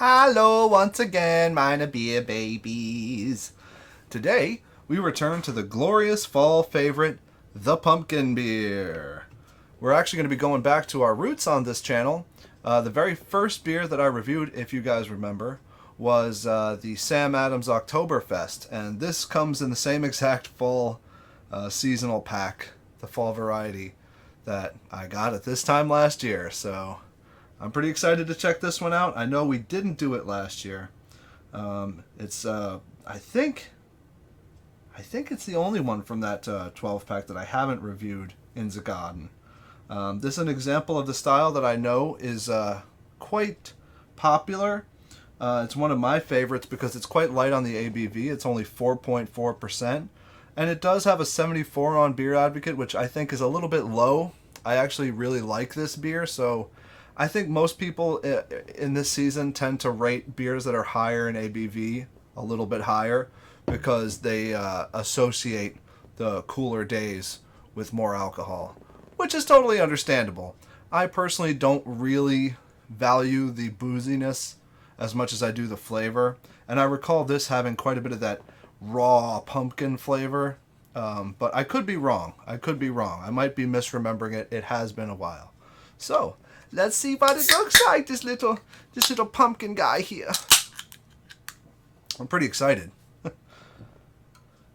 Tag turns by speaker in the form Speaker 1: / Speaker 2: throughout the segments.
Speaker 1: Hello once again, meine beer babies. Today, we return to the glorious fall favorite, the pumpkin beer. We're actually going to be going back to our roots on this channel. The very first beer that I reviewed, if you guys remember, was the Sam Adams Oktoberfest. And this comes in the same exact fall seasonal pack, the fall variety, that I got at this time last year. So I'm pretty excited to check this one out. I know we didn't do it last year. It's I think it's the only one from that 12 pack that I haven't reviewed in Zagaden. This is an example of the style that I know is quite popular. It's one of my favorites because it's quite light on the ABV. It's only 4.4%. And it does have a 74 on Beer Advocate, which I think is a little bit low. I actually really like this beer, so I think most people in this season tend to rate beers that are higher in ABV a little bit higher because they associate the cooler days with more alcohol, which is totally understandable. I personally don't really value the booziness as much as I do the flavor, and I recall this having quite a bit of that raw pumpkin flavor, but I could be wrong. I might be misremembering it. It has been a while. So, let's see what it looks like, this little pumpkin guy here. I'm pretty excited.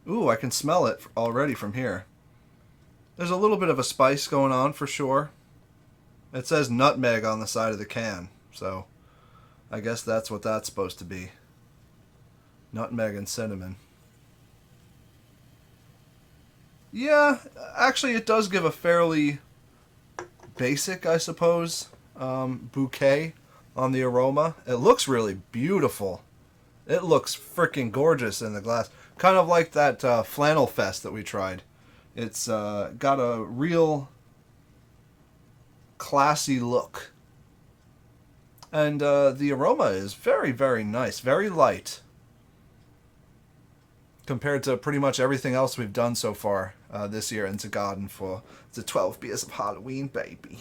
Speaker 1: Ooh, I can smell it already from here. There's a little bit of a spice going on for sure. It says nutmeg on the side of the can, so I guess that's what that's supposed to be. Nutmeg and cinnamon. Yeah, actually it does give a fairly basic, I suppose, bouquet on the aroma. It looks really beautiful. It looks freaking gorgeous in the glass. Kind of like that Flannel Fest that we tried. It's got a real classy look. And the aroma is very, very nice. Very light. Compared to pretty much everything else we've done so far this year in Zagaden for the 12 Beers of Halloween, baby.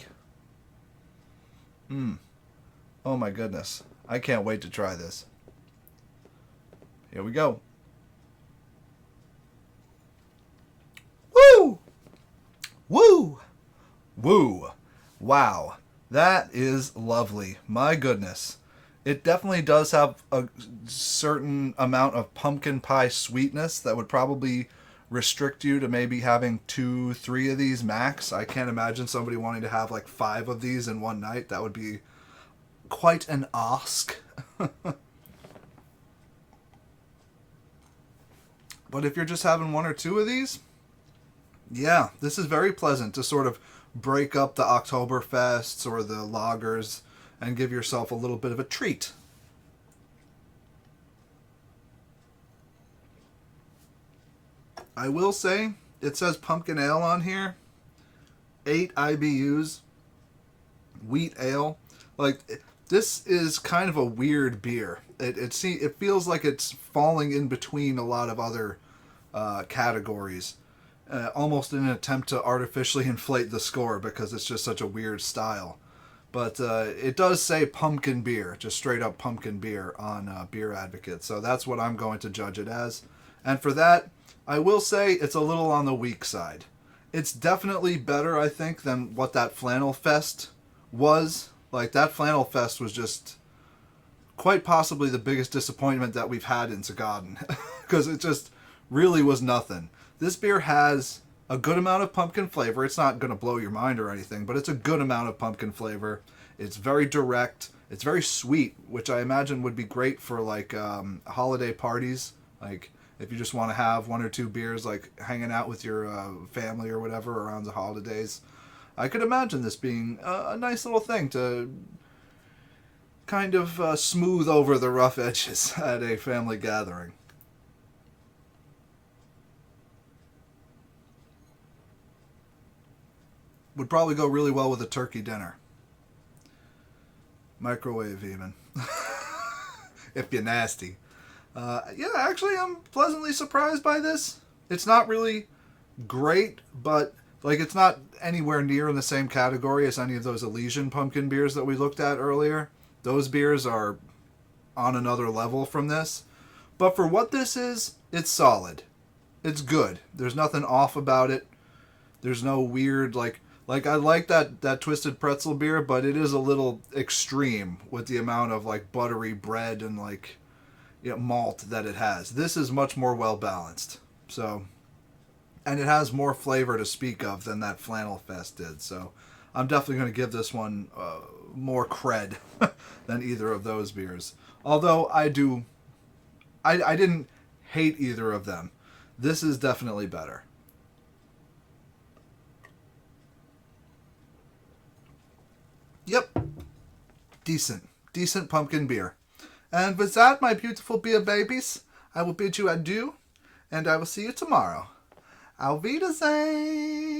Speaker 1: Oh my goodness. I can't wait to try this. Here we go. Woo! Woo! Woo! Wow. That is lovely. My goodness. It definitely does have a certain amount of pumpkin pie sweetness that would probably restrict you to maybe having 2-3 of these max. I can't imagine somebody wanting to have like 5 of these in one night. That would be quite an ask. But if you're just having 1 or 2 of these, yeah, this is very pleasant to sort of break up the Oktoberfests or the lagers and give yourself a little bit of a treat. I will say, it says pumpkin ale on here. 8 IBUs. Wheat ale. Like, this is kind of a weird beer. It feels like it's falling in between a lot of other categories. Almost in an attempt to artificially inflate the score because it's just such a weird style. But it does say pumpkin beer, just straight up pumpkin beer on Beer Advocate. So that's what I'm going to judge it as. And for that, I will say it's a little on the weak side. It's definitely better, I think, than what that Flannel Fest was. Like, that Flannel Fest was just quite possibly the biggest disappointment that we've had in Zagaden. Because it just really was nothing. This beer has a good amount of pumpkin flavor. It's not going to blow your mind or anything, but it's a good amount of pumpkin flavor. It's very direct. It's very sweet, which I imagine would be great for like holiday parties. Like if you just want to have 1 or 2 beers, like hanging out with your family or whatever around the holidays. I could imagine this being a nice little thing to kind of smooth over the rough edges at a family gathering. Would probably go really well with a turkey dinner. Microwave even. If you're nasty. Yeah, actually I'm pleasantly surprised by this. It's not really great, but like it's not anywhere near in the same category as any of those Elysian pumpkin beers that we looked at earlier. Those beers are on another level from this. But for what this is, it's solid. It's good. There's nothing off about it. There's no weird, like I like that Twisted Pretzel beer, but it is a little extreme with the amount of like buttery bread and like, you know, malt that it has. This is much more well balanced. So, and it has more flavor to speak of than that Flannel Fest did. So, I'm definitely going to give this one more cred than either of those beers. Although I didn't hate either of them. This is definitely better. Yep. Decent pumpkin beer. And with that, my beautiful beer babies, I will bid you adieu, and I will see you tomorrow. Auf Wiedersehen!